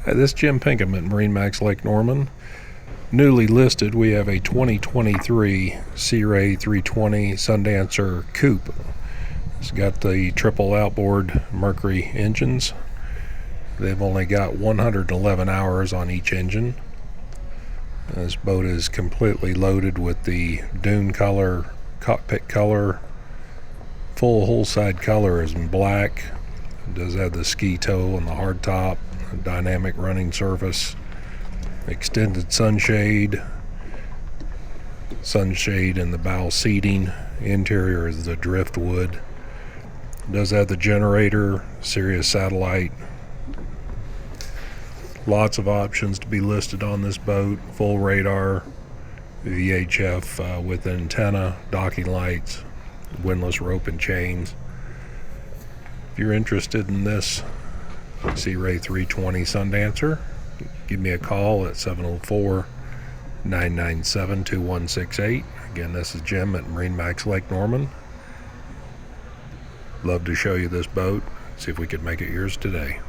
Hi, this is Jim Pinkham at MarineMax Lake Norman. Newly listed, we have a 2023 Sea Ray 320 Sundancer Coupe. It's got the triple outboard Mercury engines. They've only got 111 hours on each engine. This boat is completely loaded with the dune color, cockpit color. Full hull side color is in black. It does have the ski toe on the hard top, dynamic running surface, extended sunshade in the bow seating. Interior is the driftwood. It does have the generator, Sirius satellite. Lots of options to be listed on this boat. Full radar, VHF with antenna, docking lights, windlass rope and chains. If you're interested in this Sea Ray 320 Sundancer, give me a call at 704-997-2168. Again, this is Jim at MarineMax Lake Norman. Love to show you this boat, see if we could make it yours today.